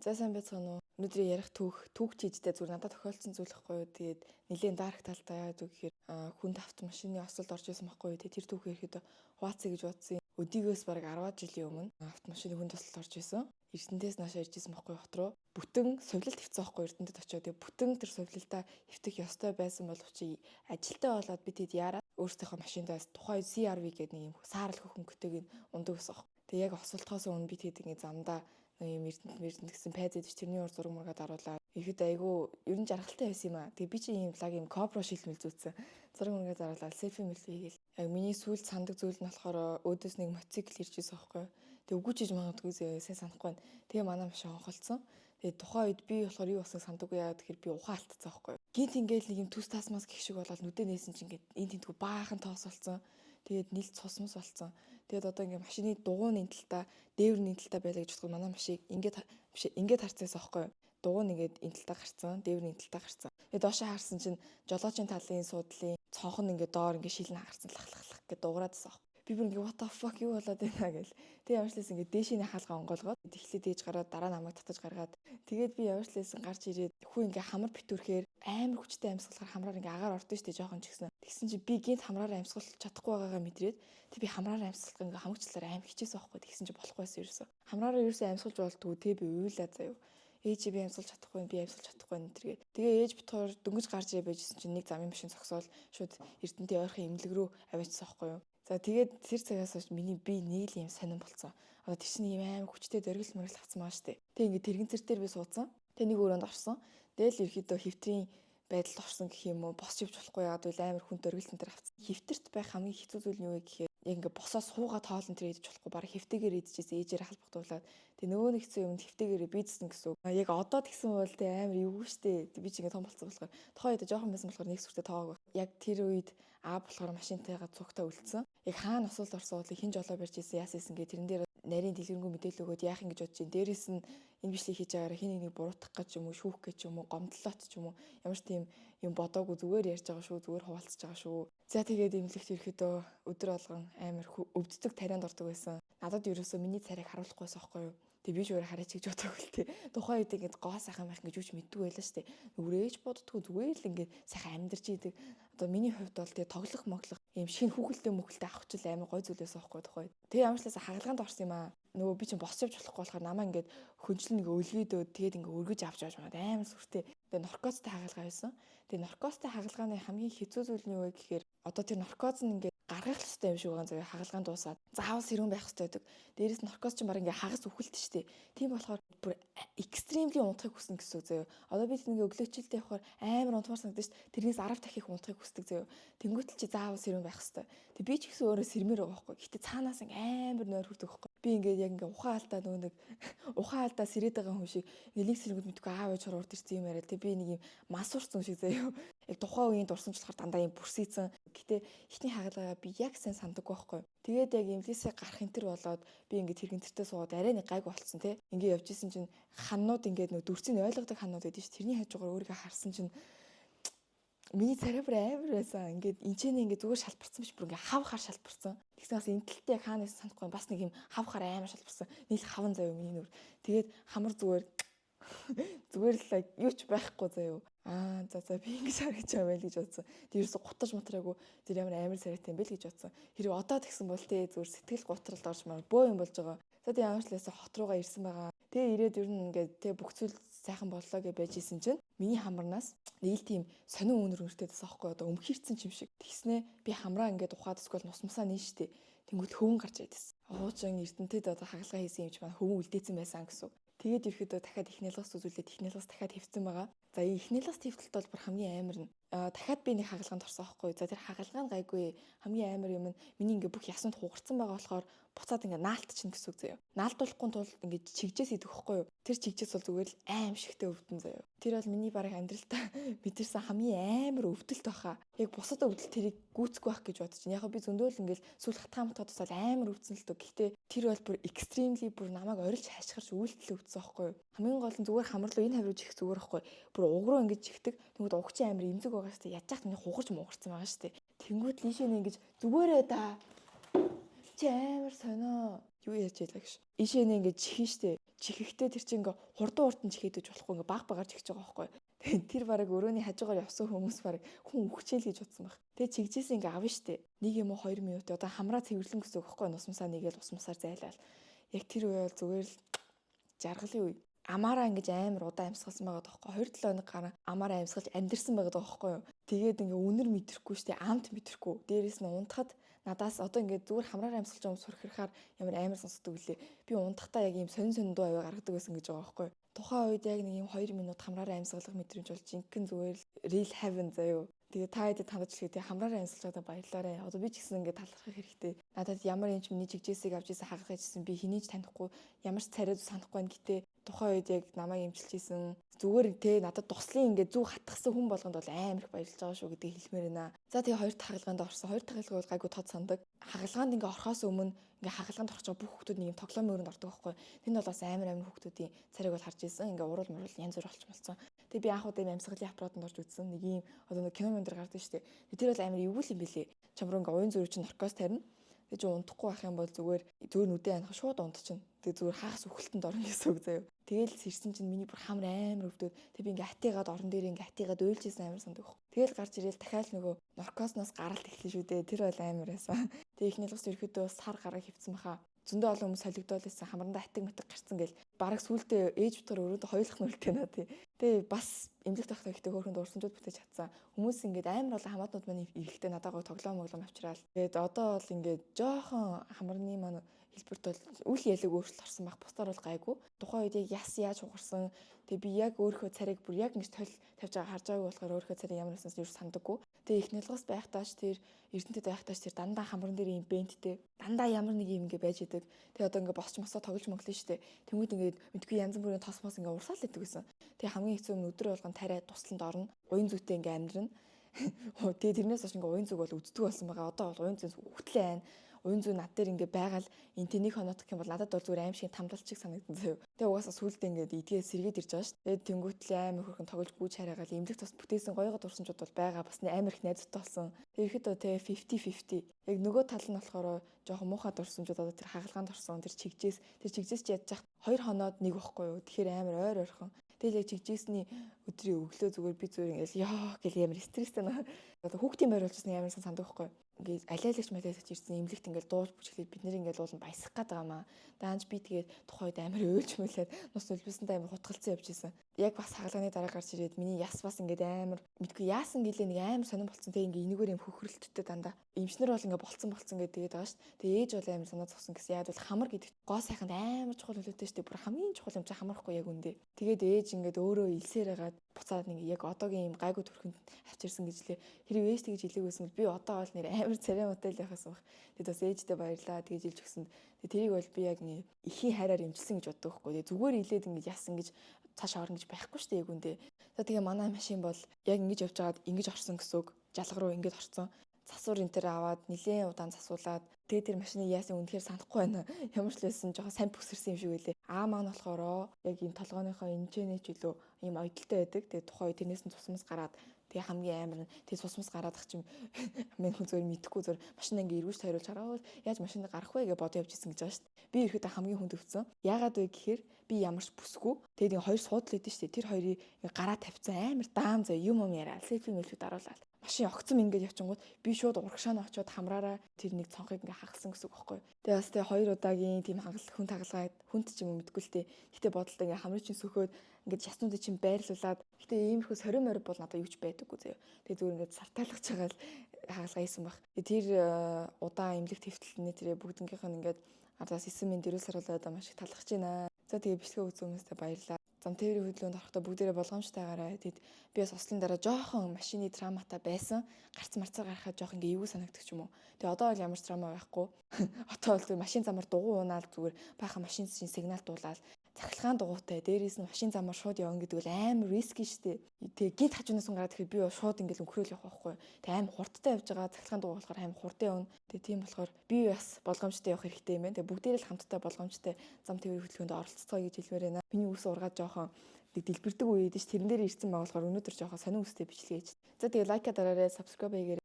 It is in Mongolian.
За сайн байцгаана уу? Өнөөдөр ярих түүх чийжтэй зүгээр надад тохиолдсон зүйл байхгүй юу? Тэгээд нэлийн дарк талтай яа гэхээр хүнд автомашины осолд орж исэн байхгүй юу? Тэр түүх ирэхэд хуваацъя гэж бодсон. Өдийгөөс бараг 10 жилийн өмнө автомашины хүнд осолд орж исэн. Эрдэнтээс наашаа ирж исэн байхгүй юу хот руу. Бүтэн сувлилт хөвцөн байхгүй Эрдэнэтэд очиод тэгээд бүтэн тэр сувлилтаа хөвтөх ёстой байсан боловч ажилтаа болоод бид хэд яараа өөрсдийнхөө машиндаас тухайн CRV гэдэг нэг юм саарл хөнгөтэйг ундаг байсан. Тэгээд яг осолтоос өмнө бид хэд ингэ замдаа юм эрдэнэт гэсэн пайз идэж тэрний уур зураг мургаад оруулаад ихэд айгүй ер нь жаргалтай байсан юм аа. Тэгээ би чи ийм влаг юм копро шилмэл зүүцсэн. Зураг мургаад оруулаад селфи мэлфи хийгээл. Яг миний сүүлд сандаг зүйл нь болохоор өөдөөс нэг мотоцикл ирж ирсэн байхгүй. Тэгээ үгүй чиж магадгүй сайн санахгүй байна. Тэгээ манай машин хонхолцсон. Тэгээ тухайн үед би болохоор юу басыг сандаггүй яа гэхээр би ухаан алдсан байхгүй. Гинт ингээл нэг юм төс тасмас гэх шиг болоод нүдэ нээсэн чинь ингээд энэ тентгүү баахан тоос болсон. Тэгээд нэлт цусмас болсон. Тэгээд одоо ингээ машины дугуйн талдаа, дээврийн талдаа байлаа гэж бодоход манай машиг ингээд харцаас аахгүй. Дугуйн ингээд энэ талдаа гарцсан, дээврийн талдаа гарцсан. Тэгээд доошоо харсан чинь жолоочийн талын суудлын цонх нь ингээ доор ингээ шилнэ гарцсан лах гэж дуграадсан. Би бүр ингээ what the fuck юу болоод байна гэл. Тэгээд ямарчлаас ингээ дээшний хаалгаа онгоолгоод эхлээд ээж гараад дараа намайг татаж гаргаад тэгээд би ямарчлаас гарч ирээд хүү ингээ хамар битүүрхээр амар хүчтэй амьсгалахаар хамраар ингээ агаар ордон штэ жоохон ч гэсэн. Тэгсэн чи би гинт хамраар амьсгал чадахгүй байгаагаа мэдрээд тэг би хамраар амьсгалах ингээ хамагчлаар аим хичээсэн байхгүй. Тэгсэн чи болохгүйсэн ерөөсө. Хамраараа ерөөсө амьсгалж болдгоо тэг би уйлаа заяа. Ээж би амьсгалж чадахгүй би амьсгалж чадахгүй нэргээд. Тэгээ ээж битгаар дөнгөж гарч ирээ байжсэн чинь нэг замын машин зогсоол шууд Эрдэнтийн ойрхон имлэг рүү аваачсан байхгүй юу. За тэгээд тэр цагаас хойш миний би нэг л юм сонирн болцсон. Одоо тэр чинь юм аим хүчтэй дөргил мөргөл авсан маа штэ. Тэг ингээ тэрэгэн цэр дээр би суудсан. Тэг нэг өрөөнд орсон. Тэгэл ерөөдөө хэвтрийн байдалд орсон гэх юм уу босч явж болохгүй яагаад үл амар хүн дөргилтэн дээр авцсан. Хэвтэрт байх хамгийн хэцүү зүйл нь юу вэ гэхээр яг ингээ босоо суугаад хоолн тэр идэж болохгүй бараг хэвтэйгээр идчихсэн ээжээр халбагдуулаад тэг нөгөө нэг хэцүү юм хэвтэйгээр бидсэн гэсэн үг. Яг одоо тэгсэн бол тэг амар эвгүй штэ. Би ч ингээ том болцсон болохоор тохоо үед жоохон байсан болохоор нэг сүртэй тоог. Яг тэр үед болохоор машинтайгаа цугтаа үлдсэн. Яг хаана осолд орсон бодлыг хин жолоо барьж ийсэн яасан гээ тэрэн дээр нарийн дэлгэрэнгүй мэдээлэл өгөөд яах ингэж бодож чинь дээрэс нь энэ бичлэг хийж байгаараа хин нэг буруутгах гэж юм уу шүүх гэж юм уу гомдлолот ч юм уу ямар ч тийм юм бодоогүй зүгээр ярьж байгаа шүү зүгээр хуваалцаж байгаа шүү. За тэгээд имлэгт ирэхдээ өдөр болгон амар өвддөг тарианд ордог байсан. Надад ерөөсөө миний царайг харуулахгүйсэн аахгүй юу. Тэг би ч өөрөө хараач гэж боддог л тээ. Тухайн үед ингэж гоо сайхан байх гэж үуч мэддэг байлаа штэ. Нүрээж боддгоо зүгээр л ингэ сайхан амьдарч идэг. Одоо миний хувьд бол тэг тоглох моглох юм шинэ хүүхэлтэй мөхөлтэй авахчл амар гой зүйлээс аахгүй тухай. Тэгээ ямарчлаас хагалгаанд орсон юм аа. Нөгөө би чинь босч явж болохгүй болохоор намаа ингээд хөнчлөн ингээ өлгөөдөө тэгээд ингээ өргөж авч явж байгаа амар сүртэй. Тэгээ наркозтой хагалгаа байсан. Тэгээ наркозтой хагалгааны хамгийн хэцүү зүйл нь юу вэ гэхээр одоо тэр наркоз нь ингээ гаргах хэрэгтэй юм шиг байгаа заяа хагалгаан дуусаад заавал сэрүүн байх хэрэгтэй байдаг. Дээрээс наркоз чинь баг ингээ хагас үхэлт штэ. Тийм болохоор бүр экстремли унтахыг хүснэ гэсэн үг заяа. Одоо би тэнийг өглөөчлөлтөд явахаар амар унтмаар санагдаж штэ. Тэрнээс 10 дахин их унтахыг хүсдэг заяа. Тэнгүүтэл чи заавал сэрүүн байх хэрэгтэй. Тэг би ч гэсэн өөрөө сэрмээр байгаа байхгүй. Гэтэ цаанаас ингээ амар нойр хүрдэг байхгүй. Би ингээд яг ингээ ухаан алдаа нөгөө нэг ухаан алдаа сэрээд байгаа хүн шиг нэлийг сэрэнгүүд мэдгүй аав ээж хуруур ирсэн юм яриа. Тэг би нэг юм мас урсан шиг заяа. Яг тухайн үеийн дурсамжлахаар дандаа юм бүрсийцэн. Гэтэ ихний хагалгаа би яг сайн сандаггүй байхгүй. Тэгээд яг имлээсээ гарах энэ төр болоод би ингээд тэрэгэнтертэй суугаад арай нэг гайг болцсон те. Ингээ явж исэн чинь ханнууд ингээд нөгөө дүрцийг ойлгодог ханнууд байдэн ш. Тэрний хажуугаар өөрийгөө харсан чинь миний царай бүр амар байсан. Ингээд энчэнэ ингээд зүгээр шалбарсан биш бүр ингээд хав хар шалбарсан. Тэгснээс энэ талтай яг хаанаас санахгүй бас нэг юм хав хар амар шалбарсан. Нийл хаван заяа миний нүр. Тэгээд хамар зүгээр л юу ч байхгүй заяа. За би ингэж харагч байгаа байл гэж бодсон. Тэрээс гутаж матраагүй тэр ямар царайтай юм бэ л гэж бодсон. Хэрэг одоо тэгсэн бол тэ зүгээр сэтгэл гутралд орж маа бөө юм болж байгаа. За тийм ямарчлаас хот руугаа ирсэн байгаа. Тэгээ ирээд ер нь ингээд тэ бүх зүйл сайхан боллоо гэж байж исэн чинь миний хамарнаас нэг л тийм сонин үнэр өртөөд байсан аахгүй одоо өмхирцэн юм шиг. Тэгснэ би хамраа ингээд ухаад эсвэл нусмасаа нээштэй. Тэнгүүт хөвөн гарч ирдсэн. Уучин Эрдэнэтэд одоо хагалгаа хийсэн юм чи маань хөвөн үлдээсэн байсан гэсэн. Тэгээд ирэхэд дахиад их нялгас үзүүлээд их нялгас дахиад хэвцэн байгаа. За их нялгас хэвтэлт бол бүр хамгийн амар нь. Дахиад би нэг хагалгаанд орсон аахгүй. За тэр хагалгаан гайгүй хамгийн амар юм нь миний ингээ бүх ясанд хугарсан байгаа болохоор буцаад ингээ наалтчихна гэсэн үг заяа. Наалтуулахгүй тул ингээ чигжээс идэх байхгүй юу. Тэр чигжээс бол зүгээр л аим шигтэй өвдөн заяа. Тэр бол миний бараг амьдралтаа мэдэрсэн хамгийн амар өвдөлт баха. Яг бусад өвдөлт тэрийг гүйцэхгүй байх гэж бодож байна. Яг би зөндөөл ингээл сүүл хатгаамтаа тусаад амар өвдсөн л дөө. Гэхдээ тэр бол бүр экстремли бүр намайг орилж хашгирч үйлдэл өвдсөн аахгүй юу. Хамгийн гол нь зүгээр хамарлуу энэ хаврыг чих зүгээр аахгүй. Бүр уг руу ингэж чихдэг. Тэгмэд угчин амар эмзэг байгаа штэ. Яаж яах миний хугарч муугарцсан байгаа штэ. Тэнгүүт лишээ нэг ингэж зүгээрээ да. Чи амар сонио. Юу яаж ялаа гэж. Ийшээ нэг ингээд чихэн штэ. Чихэхдээ тэр чинь ингээ хурдан хурдан чихэдэж болохгүй ингээ баг багаар чихэж байгаа байхгүй. Тэгээд тэр бараг өрөөний хажуугаар явсан хүмүүс бараг хүн үхчихэл гэж бодсон баг. Тэгээд чигжээс ингээ авна штэ. 1 юм уу 2 минут одоо хамраа цэвэрлэн гэсэн үг байхгүй. Ус мусаа нэгээл ус мусаар зайлал. Яг тэр үе бол зүгээр л жаргалын үе. Амаараа ингэж амар удаан амьсгалсан байгаа тоххой. 2-7 хоног гараа амаараа амьсгалж амьдэрсэн байгаа тоххой юу. Тэгээд ингээ үнэр мэдрэхгүй штэ, амт мэдрэхгүй. Дээрээс нь унтахад надаас одоо ингээ зүгээр хамраар амьсгалж байгаа юм сурах хэрхаар ямар амар сонсдог үлээ. Би унтахтаа яг ийм сонин дуу аваа гаргадаг байсан гэж байгаа байхгүй. Тухайн үед яг нэг ийм 2 минут хамраараа амьсгалах мэдрэмж бол жинхэнэ зүгээр л real heaven заяо. Тэгээ та хэдэд хандаж хэлэхдээ хамраараа амьсгалж байгаадаа баярлаарай. Одоо би ч гэсэн ингээ талархах хэрэгтэй. Надад ямар юм ч миний чигжээсийг авч исэн хагах гэжсэн би хэнийг ч танихгүй, ямар ч царайд санахгүй байна гэтээ тухайн үед яг намайг эмчилж исэн зүгээр те надад туслын ингээ зүг хатгсан хүн болгонд бол амар их баярлж байгаа шүү гэдгийг хэлмээр байна. За тэгээ хоёр дахь хагалгаанд орсон. Хоёр дахь хагалгаа бол гайгүй тод сандаг. Хагалгаанд ингээ орохоос өмнө ингээ хагалгаанд орох бүх хүмүүс нэг юм тоглоом өрөнд ордог байхгүй. Тэнд бол бас амар хүмүүсийн царайг бол харж исэн. Ингээ урал мурал янз бүр болчихмолцсон. Тэгээ би анх удаа юм амьсгалын аппаратанд орж үзсэн. Нэг юм одоо нэг кино мөн дээр гардаг шүү дээ. Тэр бол амар эвгүй юм билээ. Чамруу ингээ уян зүрх чинь наркоз тарина. Тэгээ чи унтахгүй байх юм бол зүгээр нүдээ анх шууд унтчихна. Тэгээ зүгээр хагас үхэлтэнд орно гэсэн үг заяа. Тэгээл сэрсэн чинь миний бүр хамар амар өвдөд. Тэг би ингээ хатигаад орон дээр ингээ хатигаад уйлжсэн амар сандаг баг. Тэгээл гарч ирээл дахиад нөгөө наркозноос гаралт эхлэн шүү дээ. Тэр бол амар байсан. Тэг ихний тус ерөөдөө сар гараа хөвцөн баха. Зөндөө олон хүмүүс солигдоод байсан. Хамрандаа хатиг матаг гарцсан гэл. Бараг сүултээ ээж бутгаар өрөөдөө хоёулах нь үлдээ наа тий. Тэгээ бас эмнэлэг тахтаа ихтэй хөөрхөнд урсамжууд бүтээж чадсан. Хүмүүс ингээд амар олон хамаатнууд маань ирэхдээ надад гоо тоглоом авчраал. Тэгээд одоо бол ингээд жоохон хамарны маань хэлбэрт бол үл ялэг өөрчлөлт орсон байх. Бусдаар бол гайгүй. Тухайн үед яг яс яаж хугарсан. Тэгээ би яг өөрийнхөө царайг бүр яг ингэж тавьж байгаа харж байгааг болохоор өөрийнхөө царайг ямар нэсэнс юу сандаггүй. Тэгээ их нэлгээс байхтааш тэр Эрдэнэтэд байхтааш тэр дандаа хамран дээр юм бэнттэй. Дандаа ямар нэг юм ингээ байж идэг. Тэгээ одоо ингээ босч мосоо тоглож моглоо штэ. Тэнгүүд ингээд мэдгүй янз бүрийн тос мос ингээ урсаал идэг гэсэн. Тэгээ хамгийн хэцүү нь өдөр болгон тариа тусланд орно. Уян зүйтэй ингээ амьдрна. Тэгээ тэрнээс хойш ингээ уян зүг бол үздэг болсон байгаа. Одоо бол уян зүйс үхтлээ байна. Уян зүй над дээр ингээ байгаал энэ тэнийг хонотох юм бол надад бол зүгээр аим шиг тамлалчиг санагдсан заяа. Тэгээ угаасаа сүулдэ ингээ идгээ сэргээд ирж байгаа ш. Тэгээ тэнгүүтлээ амар хөрхэн тоглож гүйж хараагаал эмнэлэг тус бүтээсэн гоёго дурсамжууд бол байгаа. Бас амар их найзтай болсон. Тэгээ ихэд тэгээ 50-50. Яг нөгөө тал нь болохоор жоохон муухай дурсамжууд одоо тэр хагалгаанд орсон. Тэр чигжээс ч ядчих 2 хоноод нэг байхгүй юу. Тэгэхээр амар ойр ойрхон. Тэгэл яг чигжээсний өдрийн өглөө зүгээр би зүгээр ингээл ёо гэл амар стресстэй нөө. Одоо хүүхдийн байр болчихсон амар сандаг байхгүй юу. Ингээд алиалагч малиалагч ирсэн эмнэлэгт ингээд дуулж бүжиглээд бид нэр ингээд уулан баясах гээд байгаа маа. Даанч би тэгээд тухайд амар өөлж мөлээд нус өлбөсөндөө амар хутгалцсан явж исэн. Яг бас хагалгааны дараа гарч ирээд миний яс бас ингээд амар мэдгүй яасан гэлээ нэг амар сонирн болцсон. Тэгээд ингээд энэгээр юм хөхрөлттэй дандаа. Эмчнэр бол ингээд болцсон гэдэг тэгээд байгаа шүү дээ. Тэгээд ээж бол амар санаа зовсон гэсэн. Яг бол хамар гэдэг гоо сайханд амар чухал нөлөөтэй шүү дээ. Бүр хамгийн чухал юм чи хамарахгүй яг үндэ. Тэгээд ээж ингээд өөрөө илсээр хагаад буцаад нэг яг одоогийн юм гайгүй төрхөнд авчирсан гэж лээ. Хэрэг ээж тэгж хэлээгүйсэн бол би одоо бол нэр амар царай моtel яхасан баг. Тэгээд бас ээжтэй баярлаа тэгж хэлж өгсөнд. Тэгээд тэрийг бол би яг нэг ихийн хайраар имжилсэн гэж боддог байхгүй. Тэгээд зүгээр илээд ингэж яасан гэж цааш орно гэж байхгүй шүү дээ яг үндэ. За тэгээ манай машин бол яг ингэж явж байгаад ингэж орсон гэсэн үг. Жалга руу ингэж орсон. Засвар энэ төр аваад нилээн удаан засуулаад тэгээ тэр машины яасан үнэхээр санахгүй байна. Ямар ч лсэн жоохон сайн бүсэрсэн юм шиг байлээ. Аа маань болохоор яг энэ толгойнхоо энэчнээ ч үлээ ийм ойдолтой байдаг. Тэгээ тухай тэрнээс нь цусмас гараад тэгээ хамгийн амар нь тэгээ цусмас гараад ах чим минь хүн зөвөр мэдхгүй зөвөр машин ингээ эргүүлж тойруулж хараад яаж машиныг гарах вэ гэж бодож явж исэн гэж байгаа шүү дээ. Би ирэхэд хамгийн хүнд өвцөн. Яагаад вэ гэхээр би ямарч бүсгүй. Тэгээд ингээ хоёр суудл өгдөн шүү дээ. Тэр хоёрыг гараа тавьсан амар даам зөө юм яриа. Селфи мэлфи даруулаад машин огцом ингээд явчингууд би шууд урагшаана очиод хамраараа тэр нэг цонхыг ингээ хагалсан гэсэн үг байхгүй. Тэгээ бас тэгээ 2 удаагийн тийм хүн тагалгаад хүнд ч юм уу мэдгүй л тээ. Гэтэ бодолтой ингээ хамрын чин сөхөөд ингээд яснуудыг чинь байрлуулад гэтээ иймэрхүү сорин морь бол надад юу ч байдаггүй зөө. Тэгээ зүгээр ингээд сартайлгаж байгаа л хагалгаа хийсэн баг. Тэр удаан эмнэлэг твтэлнэ тэрэ бүгднгийнх нь ингээд ардаас 9 минут дөрөв сар болоод маш их талхаж байна. За тэгээ бичлэг үзсэн хүмүүстээ баярлалаа. Зам тээврийн хөдөлгөөнд орохдоо бүгдээрээ болгоомжтойгаараа тэгэд би бас ослын дараа жоохон машины травматай байсан. Гарц марцаа гарахад жоохон ингээ эвгүй санагддаг ч юм уу. Тэгээ одоо бол ямар ч травма байхгүй. Одоо бол машин замаар дугуй унаал зүгээр баахан машин сигнал дуулаад цахилгаан дугуйтай дээрээс нь машин замаар шууд явна гэдэг бол амар риски штэ. Тэгээ гинт хажуунаас нь гараад ирэхэд би бол шууд ингээл өнхрөөл явах байхгүй. Тэгээ амар хурдтай явж байгаа цахилгаан дугуй болохоор амар хурдан явна. Тэгээ тийм болохоор би бас болгоомжтой явах хэрэгтэй юм байна. Тэгээ бүгдээрээ л хамтдаа болгоомжтой зам тээврийн хөдөлгөөнд оролцоцгоё гэж хэлмээр байна. Миний үс ургаад жоохон дэлбэрдэг үед ш тэрэн дээр ирсэн байгаа болохоор өнөөдөр жоохон сонин үстэй бичлэг хийж. За тэгээ лайка дараарай, subscribe хийгээрэй.